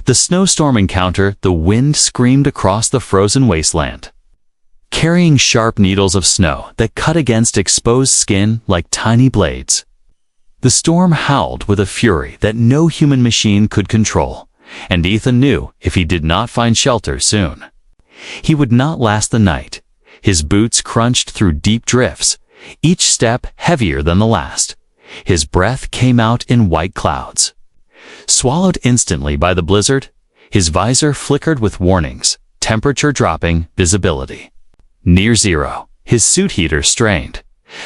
The snowstorm encounter, the wind screamed across the frozen wasteland, carrying sharp needles of snow that cut against exposed skin like tiny blades. The storm howled with a fury that no human machine could control, and Ethan knew if he did not find shelter soon, he would not last the night. His boots crunched through deep drifts, each step heavier than the last. His breath came out in white clouds. Swallowed instantly by the blizzard, his visor flickered with warnings, temperature dropping, visibility near zero. His suit heater strained.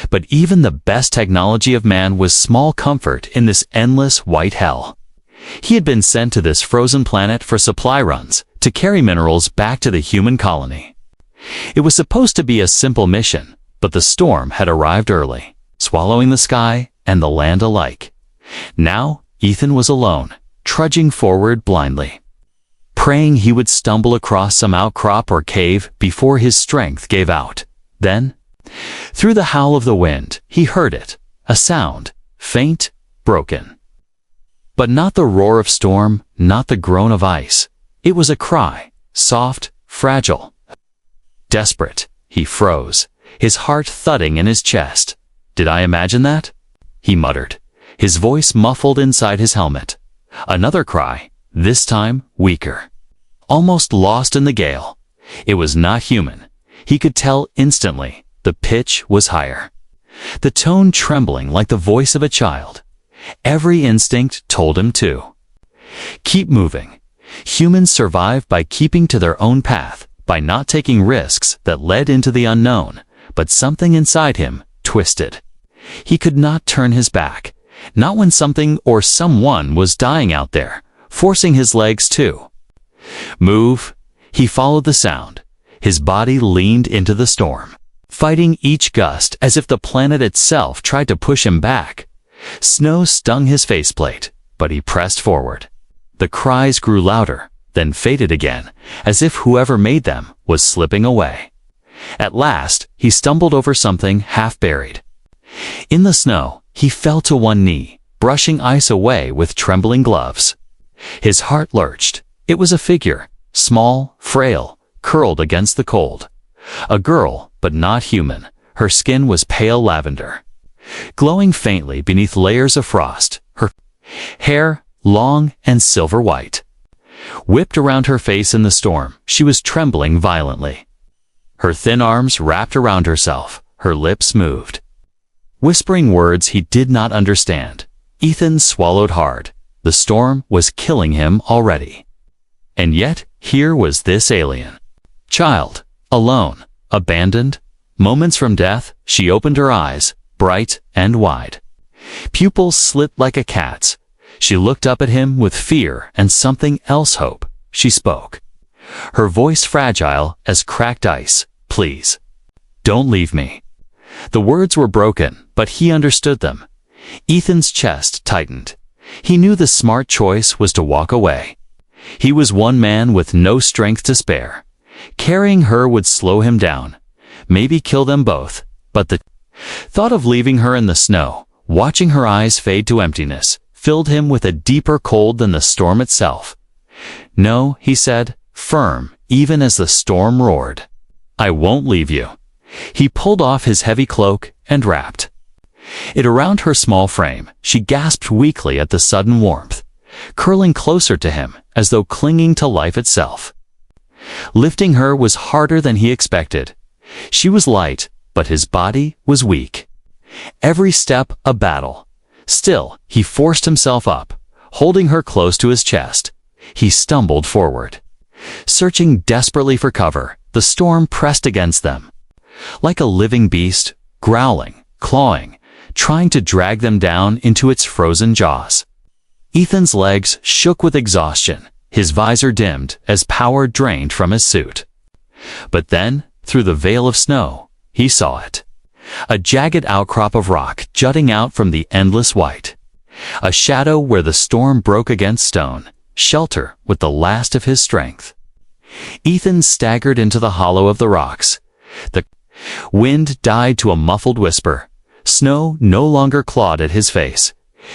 But even the best technology of man was small comfort in this endless white hell. He had been sent to this frozen planet for supply runs, to carry minerals back to the human colony. It was supposed to be a simple mission, but the storm had arrived early, swallowing the sky and the land alike. Now, Ethan was alone, trudging forward blindly, praying he would stumble across some outcrop or cave before his strength gave out. Then, through the howl of the wind, he heard it, a sound, faint, broken. But not the roar of storm, not the groan of ice. It was a cry, soft, fragile, desperate. He froze, his heart thudding in his chest. "Did I imagine that?" he muttered, his voice muffled inside his helmet. Another cry, this time weaker, almost lost in the gale. It was not human. He could tell instantly. The pitch was higher, the tone trembling like the voice of a child. Every instinct told him to keep moving. Humans survive by keeping to their own path, by not taking risks that led into the unknown. But something inside him twisted. He could not turn his back, not when something or someone was dying out there, forcing his legs to move. He followed the sound. His body leaned into the storm, fighting each gust as if the planet itself tried to push him back. Snow stung his faceplate, but he pressed forward. The cries grew louder, then faded again, as if whoever made them was slipping away. At last, he stumbled over something half buried. In the snow, he fell to one knee, brushing ice away with trembling gloves. His heart lurched. It was a figure, small, frail, curled against the cold. A girl, but not human. Her skin was pale lavender, glowing faintly beneath layers of frost. Her hair, long and silver white, whipped around her face in the storm. She was trembling violently. Her thin arms wrapped around herself. Her lips moved, whispering words he did not understand. Ethan swallowed hard. The storm was killing him already. And yet, here was this alien child, alone, abandoned. Moments from death, she opened her eyes, bright and wide. Pupils slit like a cat's. She looked up at him with fear and something else, hope. She spoke, her voice fragile as cracked ice. "Please, don't leave me." The words were broken, but he understood them. Ethan's chest tightened. He knew the smart choice was to walk away. He was one man with no strength to spare. Carrying her would slow him down, maybe kill them both. But the thought of leaving her in the snow, watching her eyes fade to emptiness, filled him with a deeper cold than the storm itself. "No," he said, firm, even as the storm roared. "I won't leave you." He pulled off his heavy cloak and wrapped it around her small frame. She gasped weakly at the sudden warmth, curling closer to him as though clinging to life itself. Lifting her was harder than he expected. She was light, but his body was weak. Every step a battle. Still, he forced himself up, holding her close to his chest. He stumbled forward, searching desperately for cover. The storm pressed against them, like a living beast, growling, clawing, trying to drag them down into its frozen jaws. Ethan's legs shook with exhaustion. His visor dimmed as power drained from his suit. But then, through the veil of snow, he saw it. A jagged outcrop of rock jutting out from the endless white. A shadow where the storm broke against stone, shelter with the last of his strength. Ethan staggered into the hollow of the rocks. The wind died to a muffled whisper. Snow no longer clawed at his face.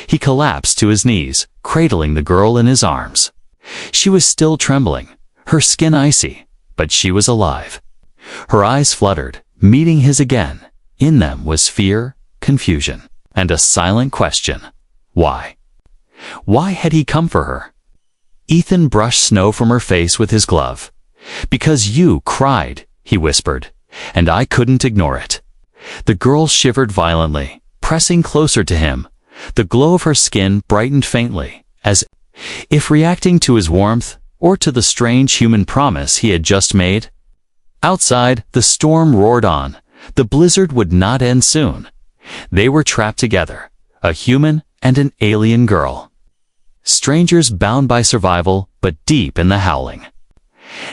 He collapsed to his knees, cradling the girl in his arms. She was still trembling, her skin icy, but she was alive. Her eyes fluttered, meeting his again. In them was fear, confusion, and a silent question. Why? Why had he come for her? Ethan brushed snow from her face with his glove. "Because you cried," he whispered, "and I couldn't ignore it." The girl shivered violently, pressing closer to him. The glow of her skin brightened faintly, as if reacting to his warmth or to the strange human promise he had just made. Outside, the storm roared on. The blizzard would not end soon. They were trapped together, a human and an alien girl. Strangers bound by survival, but deep in the howling.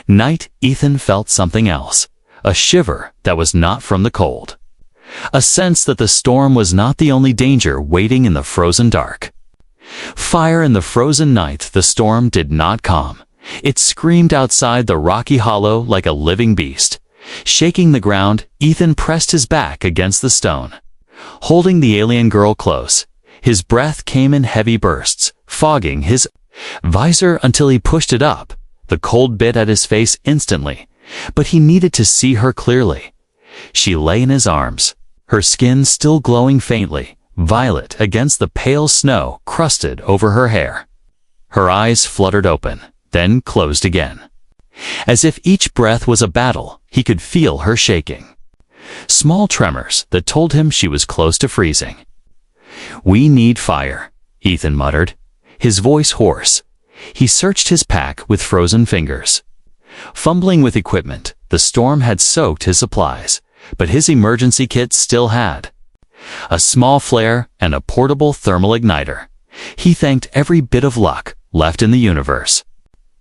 Night, Ethan felt something else, a shiver that was not from the cold. A sense that the storm was not the only danger waiting in the frozen dark. Fire in the frozen night, the storm did not calm. It screamed outside the rocky hollow like a living beast. Shaking the ground, Ethan pressed his back against the stone. Holding the alien girl close, his breath came in heavy bursts, fogging his visor until he pushed it up. The cold bit at his face instantly, but he needed to see her clearly. She lay in his arms, her skin still glowing faintly, violet against the pale snow crusted over her hair. Her eyes fluttered open, then closed again. As if each breath was a battle, he could feel her shaking. Small tremors that told him she was close to freezing. "We need fire," Ethan muttered, his voice hoarse. He searched his pack with frozen fingers. Fumbling with equipment, the storm had soaked his supplies, but his emergency kit still had a small flare and a portable thermal igniter. He thanked every bit of luck left in the universe.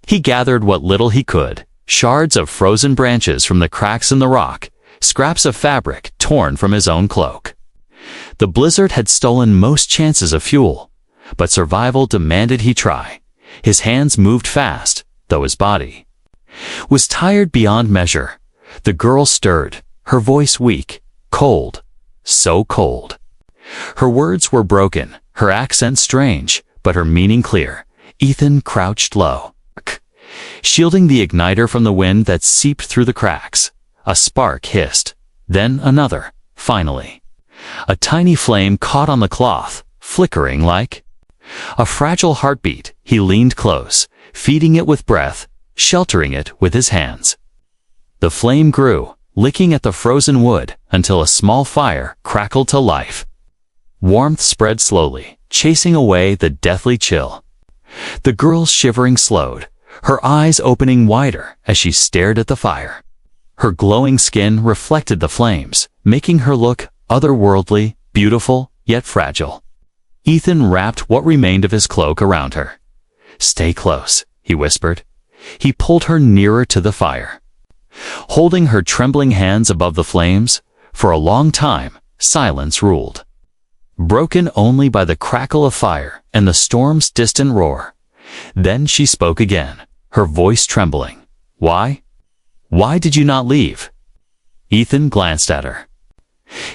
He gathered what little he could, shards of frozen branches from the cracks in the rock, scraps of fabric torn from his own cloak. The blizzard had stolen most chances of fuel, but survival demanded he try. His hands moved fast, though his body was tired beyond measure. The girl stirred, her voice weak, cold, so cold. Her words were broken, her accent strange, but her meaning clear. Ethan crouched low, shielding the igniter from the wind that seeped through the cracks. A spark hissed, then another, finally. A tiny flame caught on the cloth, flickering like a fragile heartbeat. He leaned close, feeding it with breath, sheltering it with his hands. The flame grew, licking at the frozen wood until a small fire crackled to life. Warmth spread slowly, chasing away the deathly chill. The girl's shivering slowed, her eyes opening wider as she stared at the fire. Her glowing skin reflected the flames, making her look otherworldly, beautiful, yet fragile. Ethan wrapped what remained of his cloak around her. "Stay close," he whispered. He pulled her nearer to the fire. Holding her trembling hands above the flames, for a long time, silence ruled. Broken only by the crackle of fire and the storm's distant roar. Then she spoke again, her voice trembling. "Why? Why did you not leave?" Ethan glanced at her.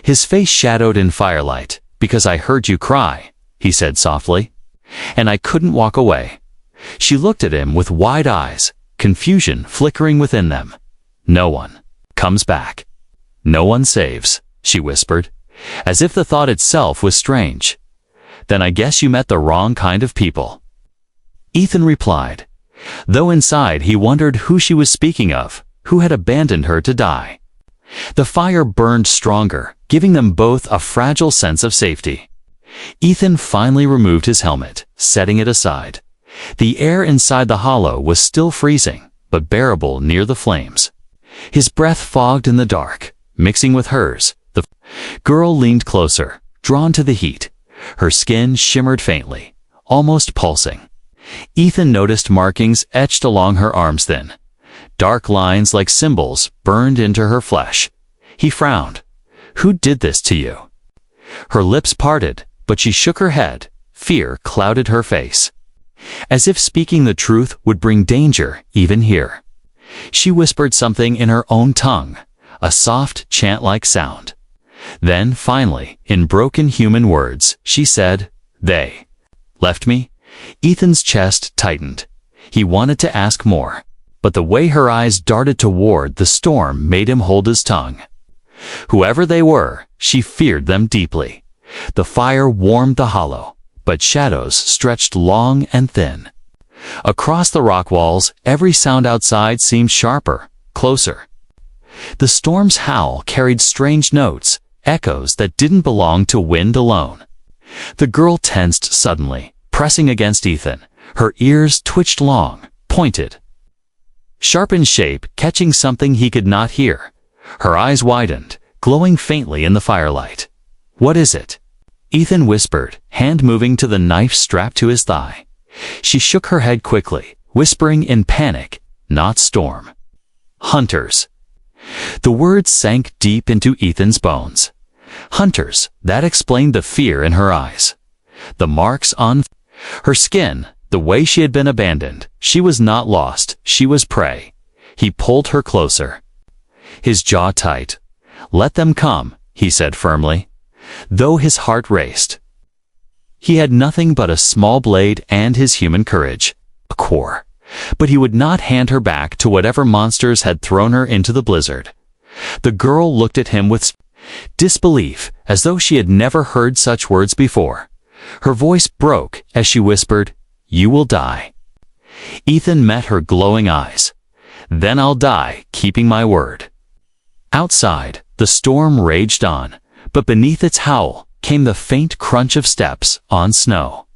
His face shadowed in firelight. "Because I heard you cry," he said softly, "and I couldn't walk away." She looked at him with wide eyes, confusion flickering within them. "No one comes back. No one saves," she whispered, as if the thought itself was strange. "Then I guess you met the wrong kind of people." Ethan replied, though inside he wondered who she was speaking of, who had abandoned her to die. The fire burned stronger, giving them both a fragile sense of safety. Ethan finally removed his helmet, setting it aside. The air inside the hollow was still freezing, but bearable near the flames. His breath fogged in the dark, mixing with hers. The girl leaned closer, drawn to the heat. Her skin shimmered faintly, almost pulsing. Ethan noticed markings etched along her arms thin. Dark lines like symbols burned into her flesh. He frowned. "Who did this to you?" Her lips parted, but she shook her head. Fear clouded her face, as if speaking the truth would bring danger even here. She whispered something in her own tongue, a soft, chant-like sound. Then, finally, in broken human words, she said, "They left me." Ethan's chest tightened. He wanted to ask more, but the way her eyes darted toward the storm made him hold his tongue. Whoever they were, she feared them deeply. The fire warmed the hollow, but shadows stretched long and thin. Across the rock walls, every sound outside seemed sharper, closer. The storm's howl carried strange notes, echoes that didn't belong to wind alone. The girl tensed suddenly, pressing against Ethan. Her ears twitched long, pointed, sharp in shape, catching something he could not hear. Her eyes widened, glowing faintly in the firelight. "What is it?" Ethan whispered, hand moving to the knife strapped to his thigh. She shook her head quickly, whispering in panic, "Not storm. Hunters." The words sank deep into Ethan's bones. Hunters, that explained the fear in her eyes. The marks on her skin, the way she had been abandoned. She was not lost, she was prey. He pulled her closer, his jaw tight. "Let them come," he said firmly, though his heart raced. He had nothing but a small blade and his human courage, a core. But he would not hand her back to whatever monsters had thrown her into the blizzard. The girl looked at him with disbelief, as though she had never heard such words before. Her voice broke as she whispered, "You will die." Ethan met her glowing eyes. "Then I'll die, keeping my word." Outside, the storm raged on, but beneath its howl came the faint crunch of steps on snow.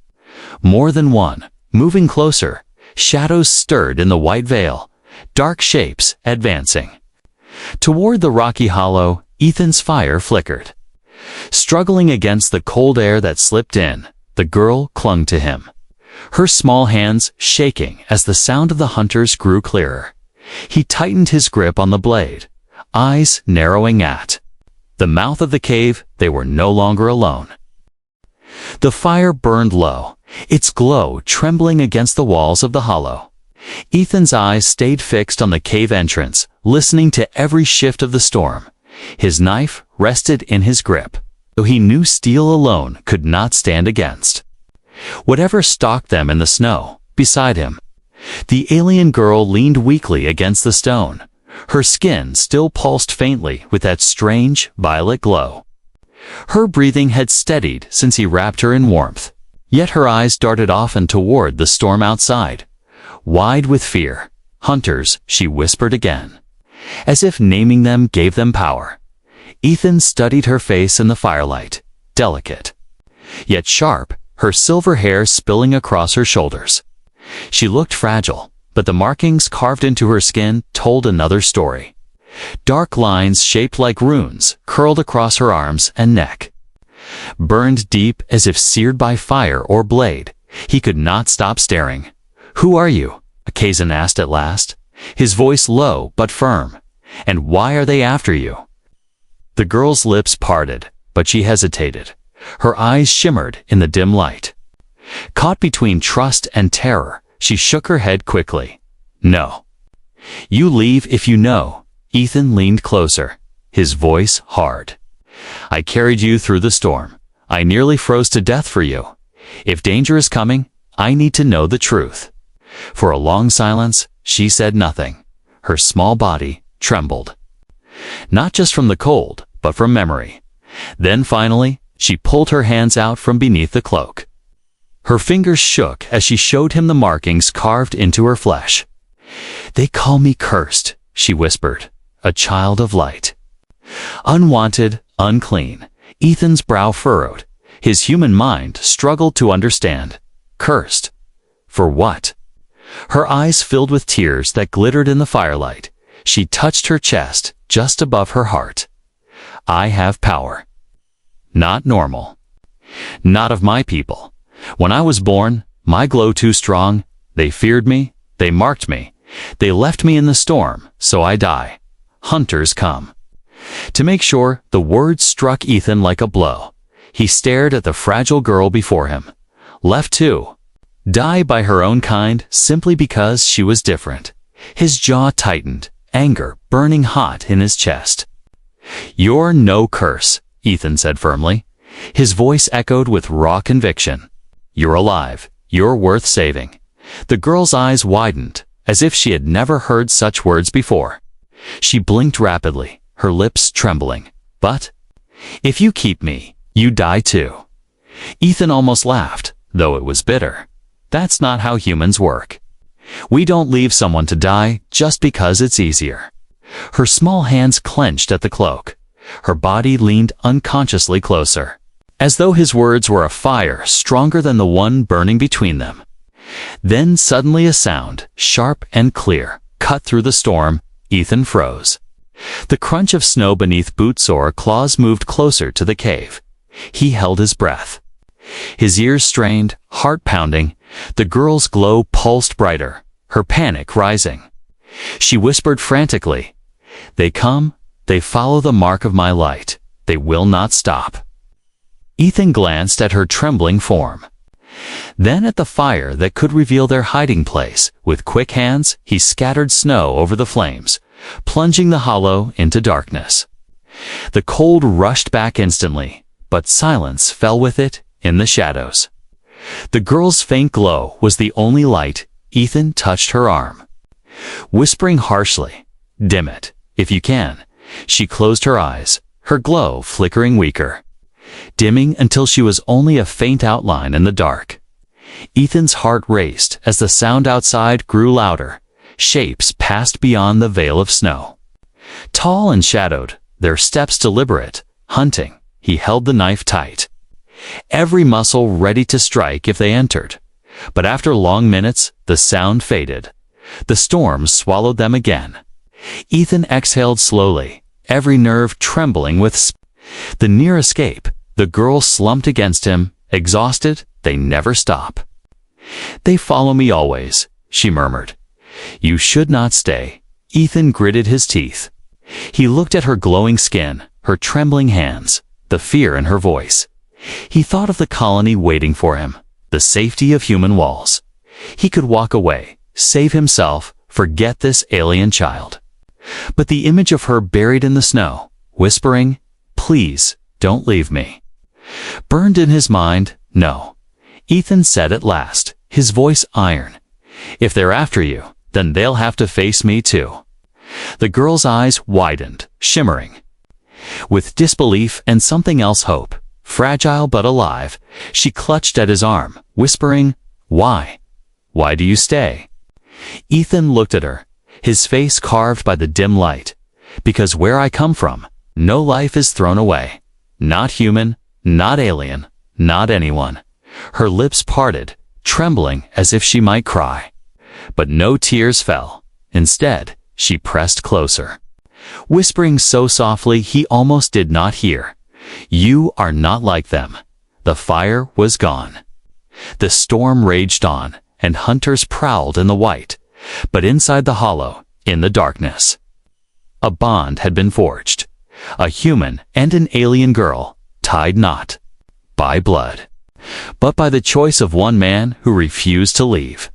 More than one, moving closer. Shadows stirred in the white veil, dark shapes advancing. Toward the rocky hollow, Ethan's fire flickered. Struggling against the cold air that slipped in, the girl clung to him, her small hands shaking as the sound of the hunters grew clearer. He tightened his grip on the blade, eyes narrowing at the mouth of the cave. They were no longer alone. The fire burned low, its glow trembling against the walls of the hollow. Ethan's eyes stayed fixed on the cave entrance, listening to every shift of the storm. His knife rested in his grip, though he knew steel alone could not stand against whatever stalked them in the snow beside him. The alien girl leaned weakly against the stone. Her skin still pulsed faintly with that strange violet glow. Her breathing had steadied since he wrapped her in warmth. Yet her eyes darted often toward the storm outside, wide with fear. "Hunters," she whispered again, as if naming them gave them power. Ethan studied her face in the firelight, delicate, yet sharp, her silver hair spilling across her shoulders. She looked fragile, but the markings carved into her skin told another story. Dark lines shaped like runes curled across her arms and neck. Burned deep as if seared by fire or blade, he could not stop staring. "Who are you?" Kazan asked at last, his voice low but firm. "And why are they after you?" The girl's lips parted, but she hesitated. Her eyes shimmered in the dim light. Caught between trust and terror, she shook her head quickly. "No. You leave if you know." Ethan leaned closer, his voice hard. "I carried you through the storm. I nearly froze to death for you. If danger is coming, I need to know the truth." For a long silence, she said nothing. Her small body trembled. Not just from the cold, but from memory. Then finally, she pulled her hands out from beneath the cloak. Her fingers shook as she showed him the markings carved into her flesh. "They call me cursed," she whispered, "a child of light. Unwanted, unclean." Ethan's brow furrowed. His human mind struggled to understand. Cursed? For what? Her eyes filled with tears that glittered in the firelight. She touched her chest, just above her heart. "I have power. Not normal. Not of my people. When I was born, my glow too strong. They feared me, they marked me. They left me in the storm, so I die. Hunters come." To make sure, the words struck Ethan like a blow. He stared at the fragile girl before him. Left to die by her own kind simply because she was different. His jaw tightened, anger burning hot in his chest. "You're no curse," Ethan said firmly. His voice echoed with raw conviction. "You're alive. You're worth saving. The girl's eyes widened, as if she had never heard such words before. She blinked rapidly, her lips trembling. But, if you keep me, you die too. Ethan almost laughed, though it was bitter. That's not how humans work. We don't leave someone to die just because it's easier. Her small hands clenched at the cloak. Her body leaned unconsciously closer, as though his words were a fire stronger than the one burning between them. Then suddenly a sound, sharp and clear, cut through the storm. Ethan froze. The crunch of snow beneath boots or claws moved closer to the cave. He held his breath. His ears strained, heart pounding. The girl's glow pulsed brighter, her panic rising. She whispered frantically, "They come, they follow the mark of my light. They will not stop." Ethan glanced at her trembling form. Then at the fire that could reveal their hiding place. With quick hands, he scattered snow over the flames, plunging the hollow into darkness. The cold rushed back instantly, but silence fell with it in the shadows. The girl's faint glow was the only light. Ethan touched her arm. Whispering harshly, "Dim it, if you can." She closed her eyes, her glow flickering weaker, dimming until she was only a faint outline in the dark. Ethan's heart raced as the sound outside grew louder. Shapes passed beyond the veil of snow. Tall and shadowed, their steps deliberate, hunting. He held the knife tight, every muscle ready to strike if they entered. But after long minutes, the sound faded. The storm swallowed them again. Ethan exhaled slowly, every nerve trembling with the near escape. The girl slumped against him, exhausted. They never stop. "They follow me always," she murmured. "You should not stay." Ethan gritted his teeth. He looked at her glowing skin, her trembling hands, the fear in her voice. He thought of the colony waiting for him, the safety of human walls. He could walk away, save himself, forget this alien child. But the image of her buried in the snow, whispering, "Please, don't leave me," burned in his mind. "No." Ethan said at last, his voice iron. "If they're after you, then they'll have to face me too." The girl's eyes widened, shimmering with disbelief and something else, hope. Fragile but alive, she clutched at his arm, whispering, "Why? Why do you stay?" Ethan looked at her, his face carved by the dim light. "Because where I come from, no life is thrown away. Not human, not alien, not anyone." Her lips parted, trembling as if she might cry. But no tears fell. Instead, she pressed closer, whispering so softly he almost did not hear, "You are not like them." The fire was gone. The storm raged on, and hunters prowled in the white. But inside the hollow, in the darkness, a bond had been forged. A human and an alien girl, tied not by blood, but by the choice of one man who refused to leave.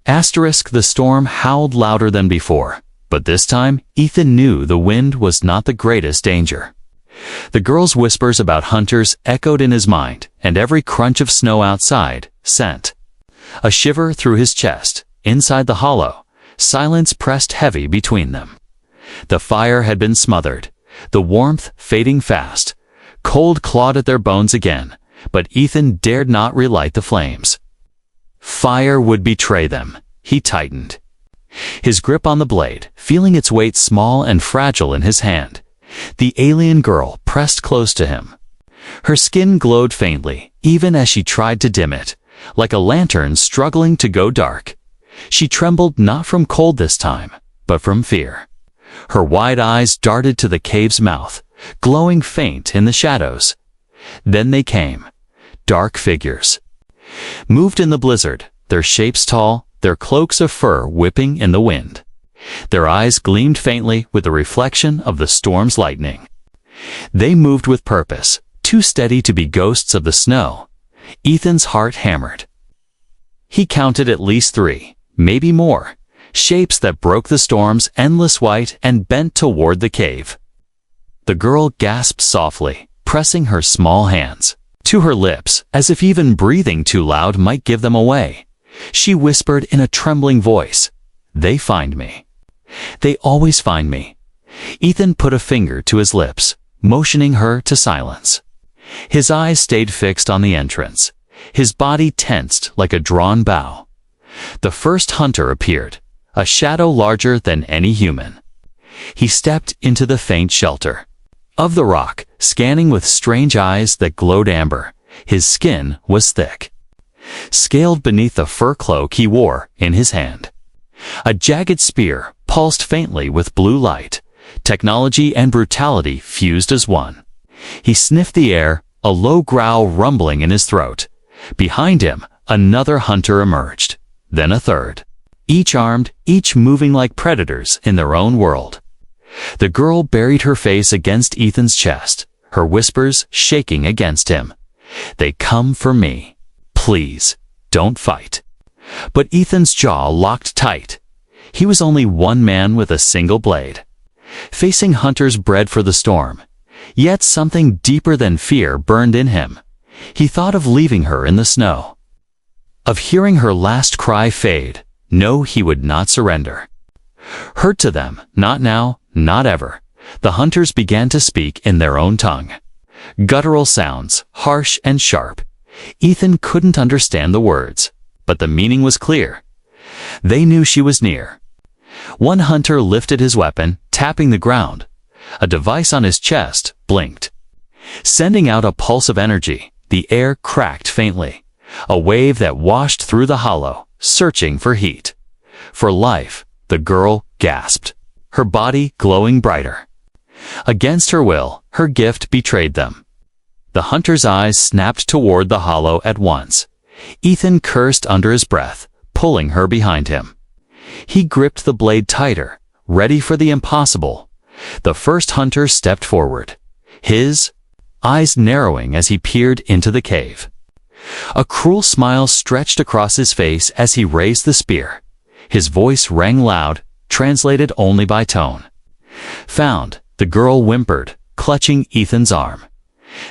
The storm howled louder than before, but this time Ethan knew the wind was not the greatest danger. The girl's whispers about hunters echoed in his mind, and every crunch of snow outside sent a shiver through his chest. Inside the hollow, silence pressed heavy between them. The fire had been smothered, the warmth fading fast. Cold clawed at their bones again, but Ethan dared not relight the flames. Fire would betray them. He tightened his grip on the blade, feeling its weight small and fragile in his hand. The alien girl pressed close to him. Her skin glowed faintly, even as she tried to dim it, like a lantern struggling to go dark. She trembled not from cold this time, but from fear. Her wide eyes darted to the cave's mouth, glowing faint in the shadows. Then they came. Dark figures moved in the blizzard, their shapes tall, their cloaks of fur whipping in the wind. Their eyes gleamed faintly with the reflection of the storm's lightning. They moved with purpose, too steady to be ghosts of the snow. Ethan's heart hammered. He counted at least 3, maybe more, shapes that broke the storm's endless white and bent toward the cave. The girl gasped softly, pressing her small hands to her lips, as if even breathing too loud might give them away. She whispered in a trembling voice, "They find me. They always find me." Ethan put a finger to his lips, motioning her to silence. His eyes stayed fixed on the entrance, his body tensed like a drawn bow. The first hunter appeared, a shadow larger than any human. He stepped into the faint shelter of the rock, scanning with strange eyes that glowed amber. His skin was thick, scaled beneath the fur cloak he wore in his hand. A jagged spear pulsed faintly with blue light. Technology and brutality fused as one. He sniffed the air, a low growl rumbling in his throat. Behind him, another hunter emerged, then a third, each armed, each moving like predators in their own world. The girl buried her face against Ethan's chest, her whispers shaking against him. "They come for me. Please, don't fight." But Ethan's jaw locked tight. He was only one man with a single blade, facing hunters bred for the storm. Yet something deeper than fear burned in him. He thought of leaving her in the snow, of hearing her last cry fade. No, he would not surrender. Heard to them, not now, not ever. The hunters began to speak in their own tongue. Guttural sounds, harsh and sharp. Ethan couldn't understand the words, but the meaning was clear. They knew she was near. One hunter lifted his weapon, tapping the ground. A device on his chest blinked, sending out a pulse of energy. The air cracked faintly, a wave that washed through the hollow, searching for heat, for life. The girl gasped, her body glowing brighter. Against her will, her gift betrayed them. The hunter's eyes snapped toward the hollow at once. Ethan cursed under his breath, pulling her behind him. He gripped the blade tighter, ready for the impossible. The first hunter stepped forward, his eyes narrowing as he peered into the cave. A cruel smile stretched across his face as he raised the spear. His voice rang loud, translated only by tone. "Found," the girl whimpered, clutching Ethan's arm.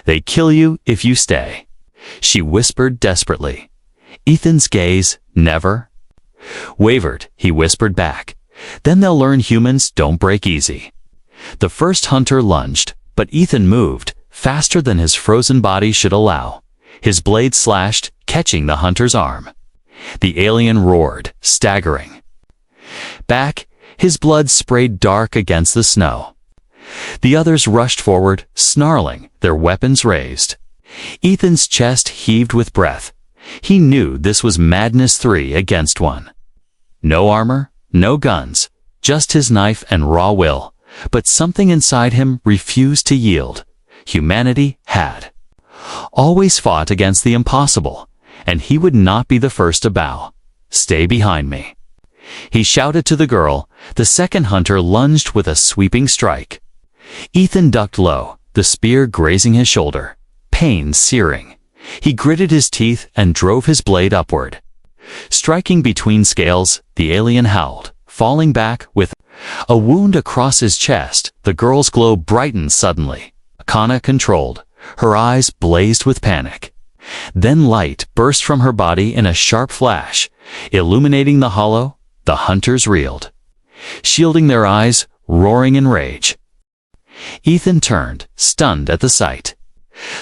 "They kill you if you stay," she whispered desperately. Ethan's gaze never wavered. He whispered back, "Then they'll learn humans don't break easy." The first hunter lunged, but Ethan moved, faster than his frozen body should allow. His blade slashed, catching the hunter's arm. The alien roared, staggering back, his blood sprayed dark against the snow. The others rushed forward, snarling, their weapons raised. Ethan's chest heaved with breath. He knew this was madness 3 against 1. No armor, no guns, just his knife and raw will. But something inside him refused to yield. Humanity had always fought against the impossible, and he would not be the first to bow. "Stay behind me," he shouted to the girl. The second hunter lunged with a sweeping strike. Ethan ducked low, the spear grazing his shoulder, pain searing. He gritted his teeth and drove his blade upward. Striking between scales, the alien howled, falling back with a wound across his chest. The girl's glow brightened suddenly. Kana controlled. Her eyes blazed with panic. Then light burst from her body in a sharp flash, illuminating the hollow. The hunters reeled, shielding their eyes, roaring in rage. Ethan turned, stunned at the sight.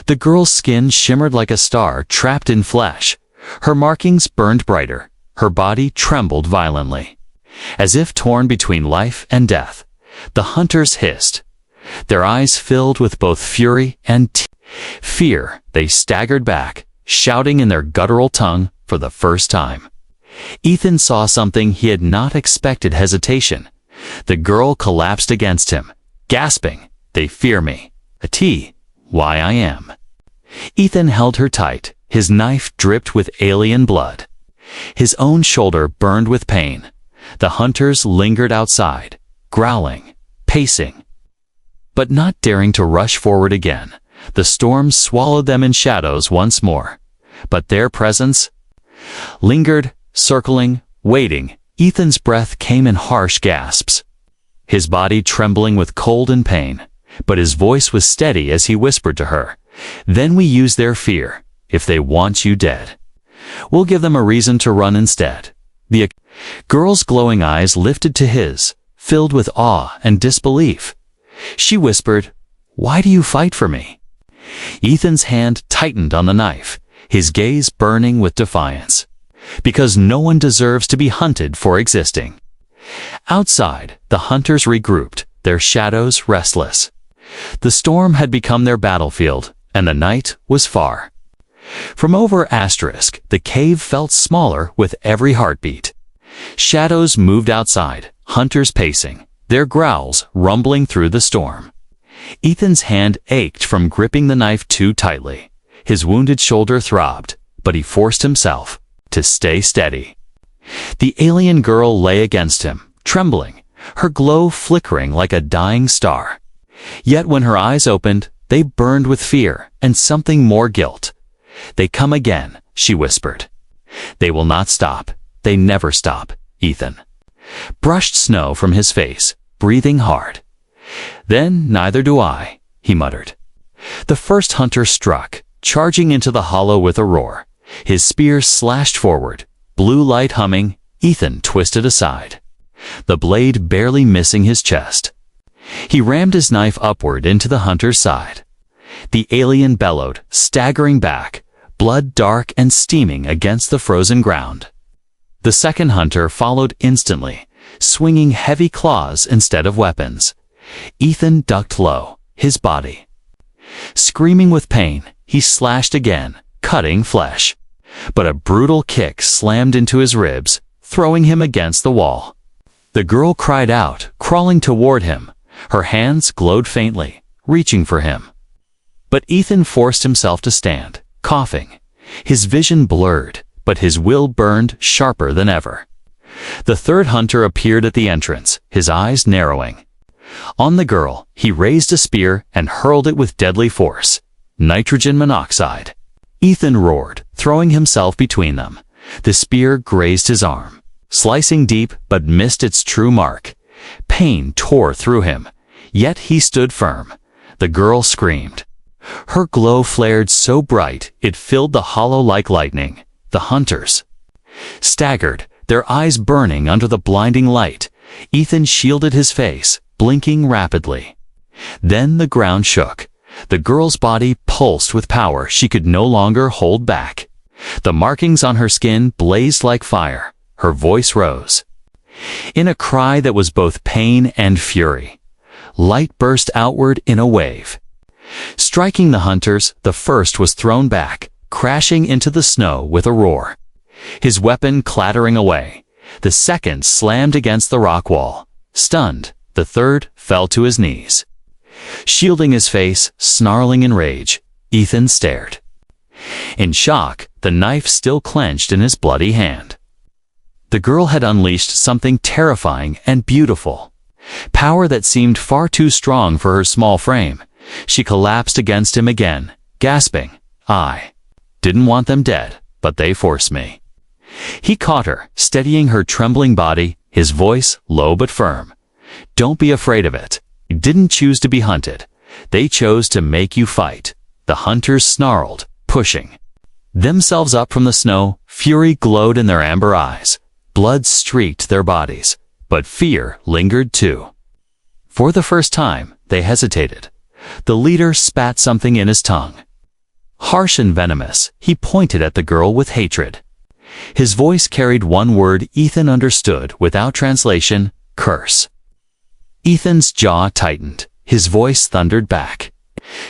The girl's skin shimmered like a star trapped in flesh. Her markings burned brighter. Her body trembled violently, as if torn between life and death. The hunters hissed, their eyes filled with both fury and fear. They staggered back, shouting in their guttural tongue for the first time. Ethan saw something he had not expected: hesitation. The girl collapsed against him, gasping, "They fear me. Why I am." Ethan held her tight. His knife dripped with alien blood. His own shoulder burned with pain. The hunters lingered outside, growling, pacing, but not daring to rush forward again. The storm swallowed them in shadows once more, but their presence lingered, circling, waiting. Ethan's breath came in harsh gasps, his body trembling with cold and pain, but his voice was steady as he whispered to her, "Then we use their fear. If they want you dead, We'll give them a reason to run instead." The girl's glowing eyes lifted to his, filled with awe and disbelief. She whispered, "Why do you fight for me?" Ethan's hand tightened on the knife, his gaze burning with defiance. "Because no one deserves to be hunted for existing." Outside, the hunters regrouped, their shadows restless. The storm had become their battlefield, and the night was far. From over Asterisk, the cave felt smaller with every heartbeat. Shadows moved outside, hunters pacing, their growls rumbling through the storm. Ethan's hand ached from gripping the knife too tightly. His wounded shoulder throbbed, but he forced himself to stay steady. The alien girl lay against him, trembling, her glow flickering like a dying star. Yet when her eyes opened, they burned with fear and something more guilt. "They come again," she whispered. "They will not stop. They never stop," Ethan brushed snow from his face, breathing hard. "Then neither do I," he muttered. The first hunter struck, charging into the hollow with a roar. His spear slashed forward, blue light humming. Ethan twisted aside, the blade barely missing his chest. He rammed his knife upward into the hunter's side. The alien bellowed, staggering back, blood dark and steaming against the frozen ground. The second hunter followed instantly, swinging heavy claws instead of weapons. Ethan ducked low, his body screaming with pain. He slashed again, cutting flesh. But a brutal kick slammed into his ribs, throwing him against the wall. The girl cried out, crawling toward him. Her hands glowed faintly, reaching for him. But Ethan forced himself to stand, coughing. His vision blurred, but his will burned sharper than ever. The third hunter appeared at the entrance, his eyes narrowing. On the girl, he raised a spear and hurled it with deadly force. Nitrogen monoxide. Ethan roared, throwing himself between them. The spear grazed his arm, slicing deep but missed its true mark. Pain tore through him, yet he stood firm. The girl screamed. Her glow flared so bright it filled the hollow like lightning. The hunters staggered, their eyes burning under the blinding light. Ethan shielded his face, blinking rapidly. Then the ground shook. The girl's body pulsed with power she could no longer hold back. The markings on her skin blazed like fire. Her voice rose in a cry that was both pain and fury. Light burst outward in a wave. Striking the hunters, the first was thrown back, crashing into the snow with a roar, his weapon clattering away. The second slammed against the rock wall. Stunned, the third fell to his knees. Shielding his face, snarling in rage, Ethan stared. In shock, the knife still clenched in his bloody hand. The girl had unleashed something terrifying and beautiful. Power that seemed far too strong for her small frame. She collapsed against him again, gasping, "I didn't want them dead, but they forced me." He caught her, steadying her trembling body, his voice low but firm. "Don't be afraid of it. You didn't choose to be hunted. They chose to make you fight." The hunters snarled, pushing themselves up from the snow. Fury glowed in their amber eyes. Blood streaked their bodies, but fear lingered too. For the first time, they hesitated. The leader spat something in his tongue. Harsh and venomous, he pointed at the girl with hatred. His voice carried one word Ethan understood without translation: curse. Ethan's jaw tightened. His voice thundered back.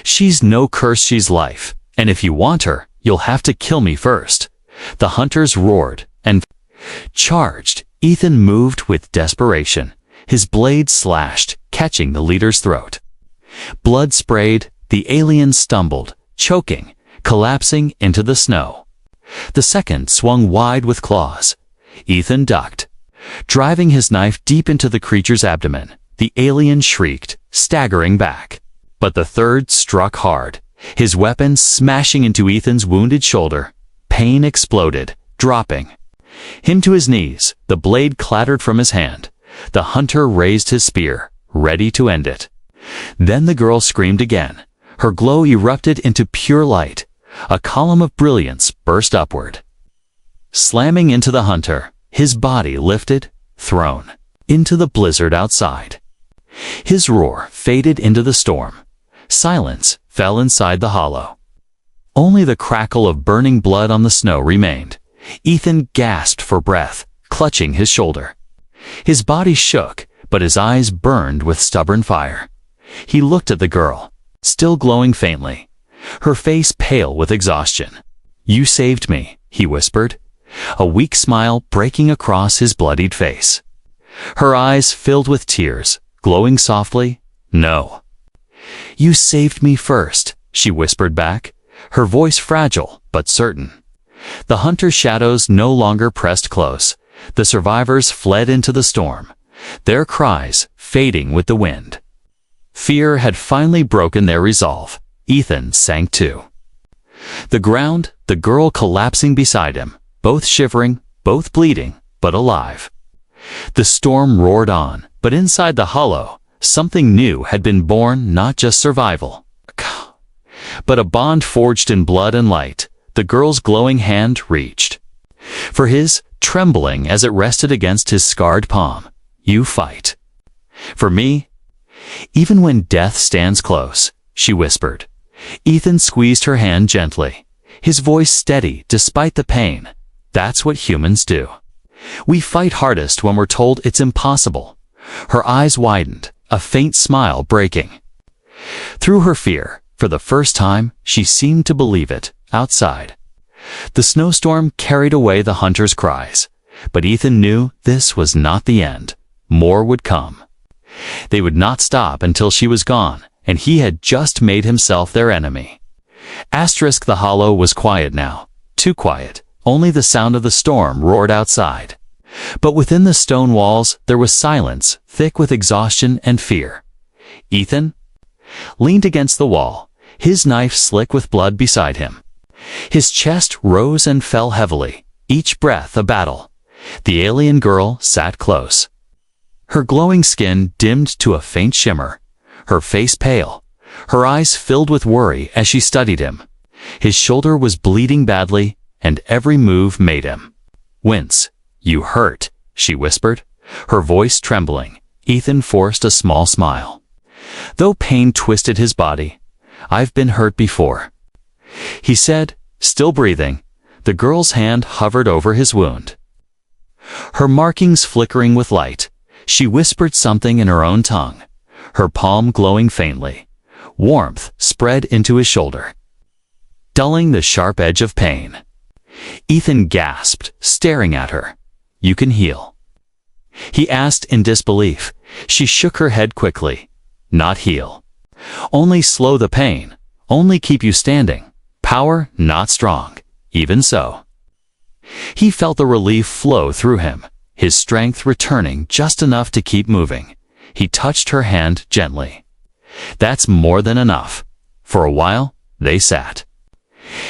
"She's no curse, she's life. And if you want her, you'll have to kill me first." The hunters roared and charged. Ethan moved with desperation. His blade slashed, catching the leader's throat. Blood sprayed. The alien stumbled, choking, collapsing into the snow. The second swung wide with claws. Ethan ducked, driving his knife deep into the creature's abdomen. The alien shrieked, staggering back. But the third struck hard, his weapon smashing into Ethan's wounded shoulder. Pain exploded, dropping him to his knees. The blade clattered from his hand. The hunter raised his spear, ready to end it. Then the girl screamed again. Her glow erupted into pure light. A column of brilliance burst upward. slamming into the hunter, his body lifted, thrown into the blizzard outside. His roar faded into the storm. Silence fell inside the hollow. Only the crackle of burning blood on the snow remained. Ethan gasped for breath, clutching his shoulder. His body shook, but his eyes burned with stubborn fire. He looked at the girl, still glowing faintly, her face pale with exhaustion. "You saved me," he whispered, a weak smile breaking across his bloodied face. Her eyes filled with tears, glowing softly. "No." "You saved me first," she whispered back, her voice fragile but certain. The hunter's shadows no longer pressed close. The survivors fled into the storm, their cries fading with the wind. Fear had finally broken their resolve. Ethan sank too. The ground, the girl collapsing beside him, both shivering, both bleeding, but alive. The storm roared on, but inside the hollow, something new had been born, not just survival, but a bond forged in blood and light. The girl's glowing hand reached for his, trembling as it rested against his scarred palm. "You fight for me, even when death stands close," she whispered. Ethan squeezed her hand gently, his voice steady despite the pain. "That's what humans do. We fight hardest when we're told it's impossible." Her eyes widened, a faint smile breaking through her fear. For the first time, she seemed to believe it. Outside, the snowstorm carried away the hunter's cries, but Ethan knew this was not the end. More would come. They would not stop until she was gone, and he had just made himself their enemy. The hollow was quiet now, too quiet. Only the sound of the storm roared outside. But within the stone walls there was silence, thick with exhaustion and fear. Ethan leaned against the wall, his knife slick with blood beside him. His chest rose and fell heavily, each breath a battle. The alien girl sat close, her glowing skin dimmed to a faint shimmer, her face pale, her eyes filled with worry as she studied him. His shoulder was bleeding badly, and every move made him wince. "You hurt," she whispered, her voice trembling. Ethan forced a small smile, though pain twisted his body. "I've been hurt before," he said, still breathing. The girl's hand hovered over his wound, her markings flickering with light. She whispered something in her own tongue, her palm glowing faintly. Warmth spread into his shoulder, dulling the sharp edge of pain. Ethan gasped, staring at her. "You can heal?" he asked in disbelief. She shook her head quickly. "Not heal. Only slow the pain. Only keep you standing. Power, not strong." Even so, he felt the relief flow through him, his strength returning just enough to keep moving. He touched her hand gently. "That's more than enough." For a while, they sat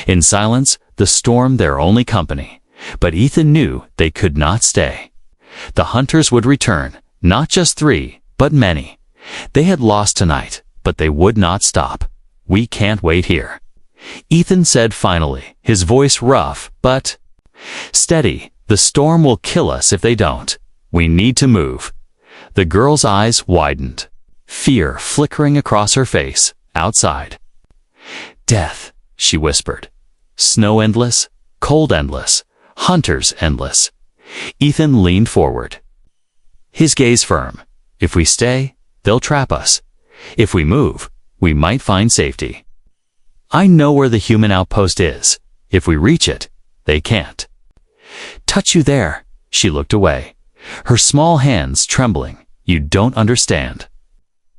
in silence, the storm their only company. But Ethan knew they could not stay. The hunters would return, not just 3, but many. They had lost tonight, but they would not stop. "We can't wait here," Ethan said finally, his voice rough but steady. "The storm will kill us if they don't. We need to move." The girl's eyes widened, fear flickering across her face. Outside, "Death," she whispered. "Snow endless, cold endless, hunters endless." Ethan leaned forward, his gaze firm. "If we stay, they'll trap us. If we move, we might find safety. I know where the human outpost is. If we reach it, they can't touch you there." She looked away, her small hands trembling. "You don't understand.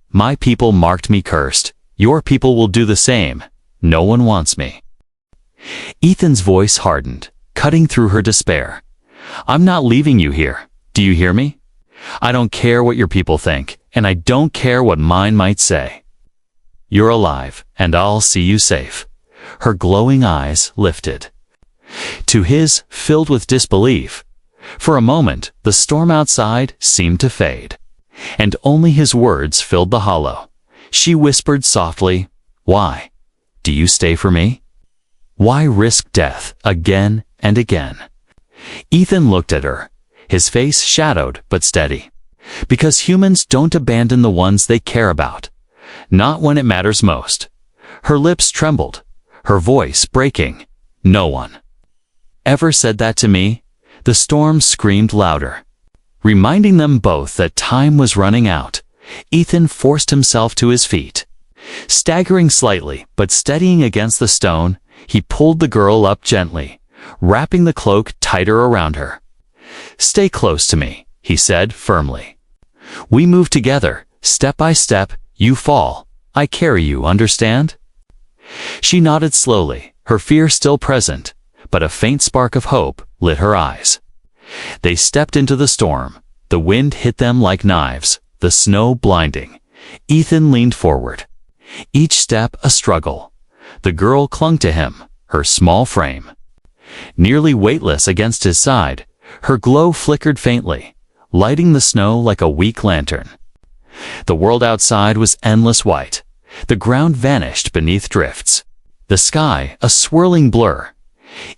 My people marked me cursed. Your people will do the same. No one wants me." Ethan's voice hardened, cutting through her despair. "I'm not leaving you here. Do you hear me? I don't care what your people think, and I don't care what mine might say. You're alive, and I'll see you safe." Her glowing eyes lifted to his, filled with disbelief. For a moment, the storm outside seemed to fade, and only his words filled the hollow. She whispered softly, "Why do you stay for me? Why risk death again and again?" Ethan looked at her, his face shadowed but steady. Because humans don't abandon the ones they care about. Not when it matters most. Her lips trembled, her voice breaking. No one ever said that to me. The storm screamed louder, reminding them both that time was running out. Ethan forced himself to his feet. Staggering slightly, but steadying against the stone, he pulled the girl up gently, wrapping the cloak tighter around her. "Stay close to me," he said firmly. "We move together, step by step. You fall, I carry you, understand?" She nodded slowly, her fear still present, but a faint spark of hope lit her eyes. They stepped into the storm. The wind hit them like knives, the snow blinding. Ethan leaned forward. Each step a struggle. The girl clung to him, her small frame nearly weightless against his side. Her glow flickered faintly, lighting the snow like a weak lantern. The world outside was endless white. The ground vanished beneath drifts. The sky a swirling blur.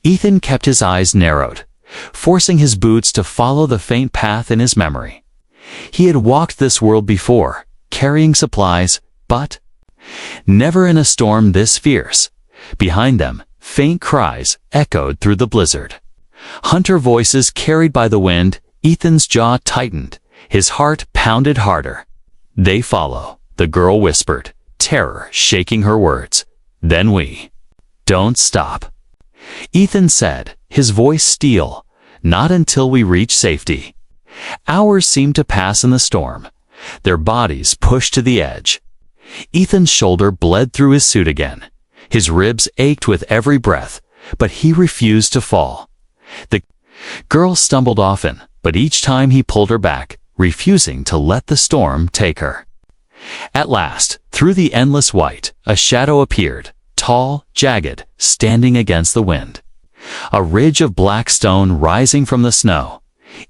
Ethan kept his eyes narrowed, forcing his boots to follow the faint path in his memory. He had walked this world before, carrying supplies, but never in a storm this fierce. Behind them, faint cries echoed through the blizzard. Hunter voices carried by the wind. Ethan's jaw tightened, his heart pounded harder. "They follow," the girl whispered, terror shaking her words. "Then we don't stop," Ethan said, his voice steel. "Not until we reach safety." Hours seemed to pass in the storm, their bodies pushed to the edge. Ethan's shoulder bled through his suit again. His ribs ached with every breath, but he refused to fall. The girl stumbled often, but each time he pulled her back, refusing to let the storm take her. At last, through the endless white, a shadow appeared, tall, jagged, standing against the wind. A ridge of black stone rising from the snow.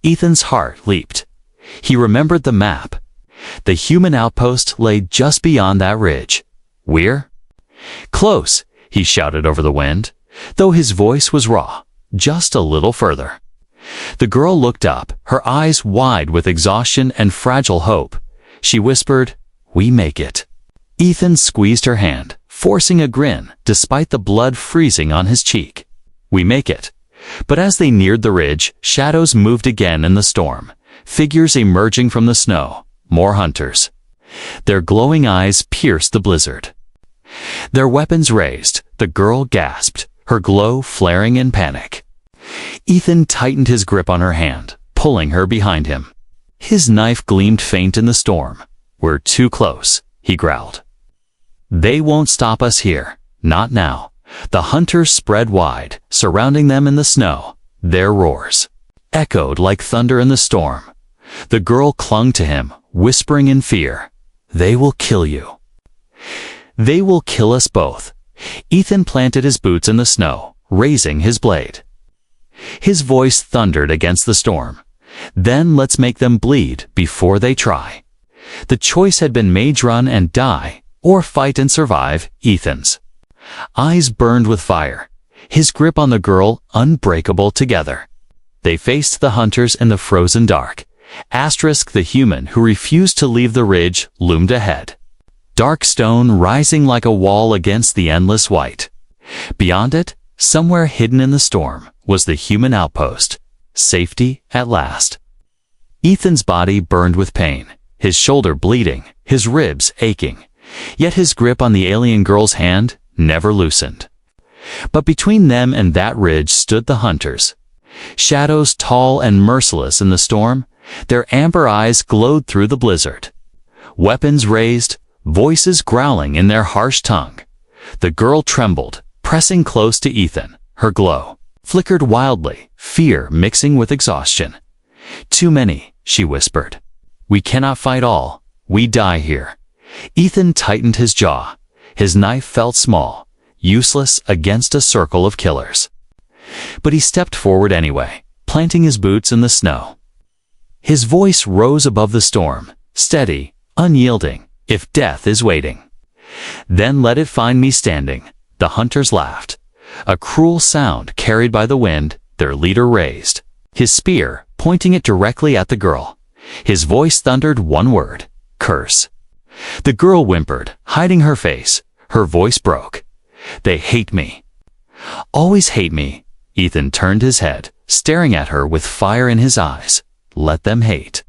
Ethan's heart leaped. He remembered the map. The human outpost lay just beyond that ridge. "We're close," he shouted over the wind, though his voice was raw. "Just a little further." The girl looked up, her eyes wide with exhaustion and fragile hope. She whispered, "We make it." Ethan squeezed her hand, forcing a grin, despite the blood freezing on his cheek. "We make it." But as they neared the ridge, shadows moved again in the storm, figures emerging from the snow, more hunters. Their glowing eyes pierced the blizzard. Their weapons raised, the girl gasped, her glow flaring in panic. Ethan tightened his grip on her hand, pulling her behind him. His knife gleamed faint in the storm. "We're too close," he growled. "They won't stop us here, not now." The hunters spread wide, surrounding them in the snow. Their roars echoed like thunder in the storm. The girl clung to him, whispering in fear, "They will kill you. They will kill us both." Ethan planted his boots in the snow, raising his blade. His voice thundered against the storm. "Then let's make them bleed before they try." The choice had been made: run and die, or fight and survive. Ethan's eyes burned with fire, his grip on the girl unbreakable. Together they faced the hunters in the frozen dark. The human who refused to leave the ridge loomed ahead, dark stone rising like a wall against the endless white. Beyond it, somewhere hidden in the storm, was the human outpost. Safety at last. Ethan's body burned with pain, his shoulder bleeding, his ribs aching. Yet his grip on the alien girl's hand never loosened. But between them and that ridge stood the hunters. Shadows tall and merciless in the storm, their amber eyes glowed through the blizzard. Weapons raised, voices growling in their harsh tongue. The girl trembled, pressing close to Ethan. Her glow flickered wildly, fear mixing with exhaustion. "Too many," she whispered. "We cannot fight all. We die here." Ethan tightened his jaw. His knife felt small, useless against a circle of killers. But he stepped forward anyway, planting his boots in the snow. His voice rose above the storm, steady, unyielding. "If death is waiting, then let it find me standing." The hunters laughed. A cruel sound carried by the wind, their leader raised his spear pointing it directly at the girl. His voice thundered one word: curse. The girl whimpered, hiding her face. Her voice broke. They hate me. Always hate me. Ethan turned his head, staring at her with fire in his eyes. Let them hate.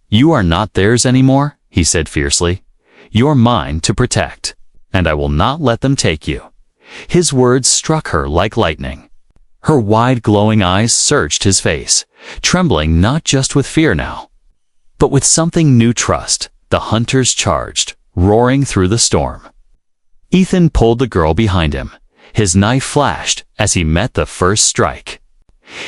You are not theirs anymore, he said fiercely. You're mine to protect, and I will not let them take you. His words struck her like lightning. Her wide glowing eyes searched his face, trembling not just with fear now, but with something new: trust. The hunters charged, roaring through the storm. Ethan pulled the girl behind him. His knife flashed as he met the first strike.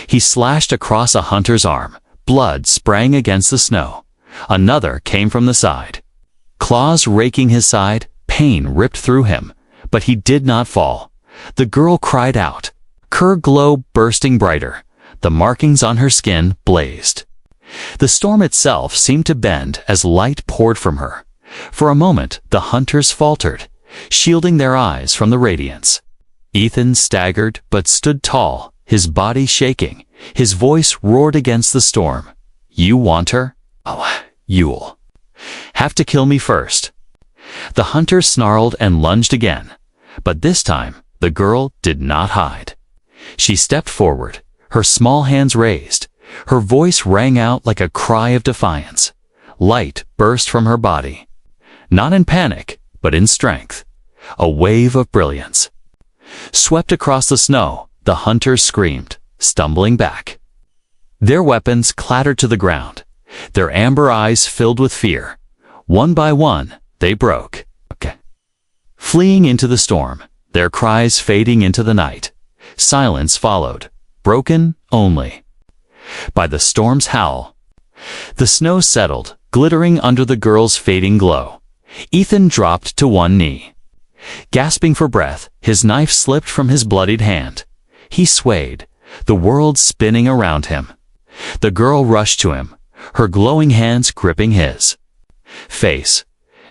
He slashed across a hunter's arm. Blood sprang against the snow. Another came from the side. Claws raking his side, pain ripped through him, but he did not fall. The girl cried out, her glow bursting brighter. The markings on her skin blazed. The storm itself seemed to bend as light poured from her. For a moment, the hunters faltered, shielding their eyes from the radiance. Ethan staggered but stood tall, his body shaking. His voice roared against the storm. You want her? Oh, you'll have to kill me first. The hunter snarled and lunged again, but this time the girl did not hide. She stepped forward, her small hands raised. Her voice rang out like a cry of defiance. Light burst from her body, not in panic, but in strength. A wave of brilliance swept across the snow. The hunters screamed, stumbling back. Their weapons clattered to the ground, their amber eyes filled with fear. One by one, they broke, fleeing into the storm, their cries fading into the night. Silence followed, broken only by the storm's howl. The snow settled, glittering under the girl's fading glow. Ethan dropped to one knee. Gasping for breath, his knife slipped from his bloodied hand. He swayed, the world spinning around him. The girl rushed to him, her glowing hands gripping his face.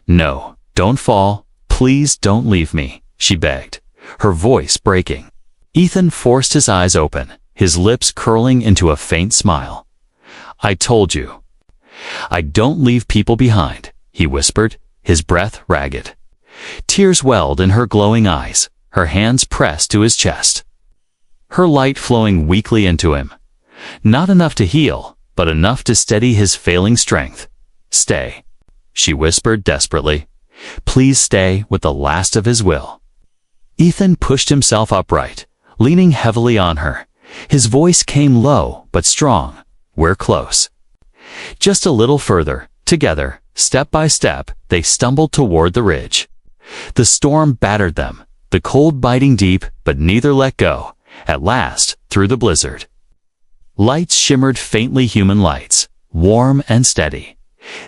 No, don't fall. Please don't leave me, she begged, her voice breaking. Ethan forced his eyes open, his lips curling into a faint smile. I told you. I don't leave people behind, he whispered, his breath ragged. Tears welled in her glowing eyes, her hands pressed to his chest. Her light flowing weakly into him. Not enough to heal, but enough to steady his failing strength. Stay, she whispered desperately. Please stay with the last of his will. Ethan pushed himself upright, leaning heavily on her. His voice came low but strong. We're close. Just a little further, together, step by step, they stumbled toward the ridge. The storm battered them, the cold biting deep, but neither let go. At last, through the blizzard, lights shimmered, faintly human lights, warm and steady.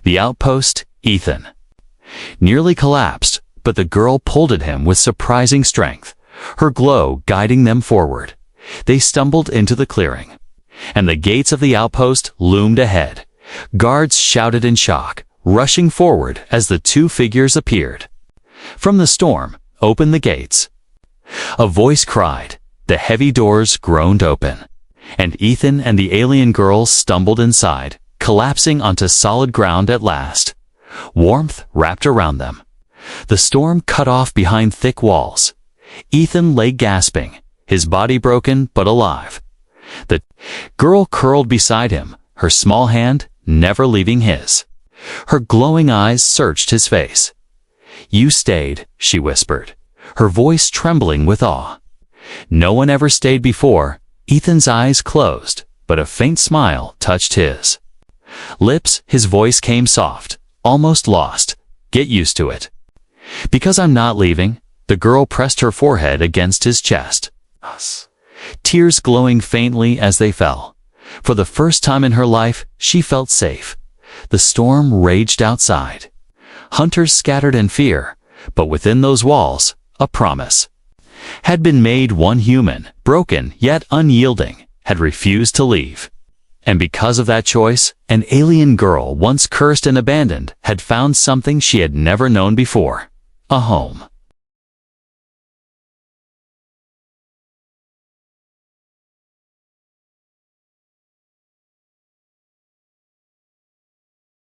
The outpost, Ethan, nearly collapsed, but the girl pulled at him with surprising strength, her glow guiding them forward. They stumbled into the clearing, and the gates of the outpost loomed ahead. Guards shouted in shock, rushing forward as the two figures appeared. From the storm, open the gates. A voice cried. The heavy doors groaned open, and Ethan and the alien girl stumbled inside, collapsing onto solid ground at last. Warmth wrapped around them. The storm cut off behind thick walls. Ethan lay gasping, his body broken but alive. The girl curled beside him, her small hand never leaving his. Her glowing eyes searched his face. You stayed, she whispered, her voice trembling with awe. No one ever stayed before. Ethan's eyes closed, but a faint smile touched his lips. His voice came soft, almost lost. Get used to it. Because I'm not leaving. The girl pressed her forehead against his chest, tears glowing faintly as they fell. For the first time in her life, she felt safe. The storm raged outside. Hunters scattered in fear, but within those walls, a promise had been made. One human, broken yet unyielding, had refused to leave. And because of that choice, an alien girl once cursed and abandoned had found something she had never known before: a home.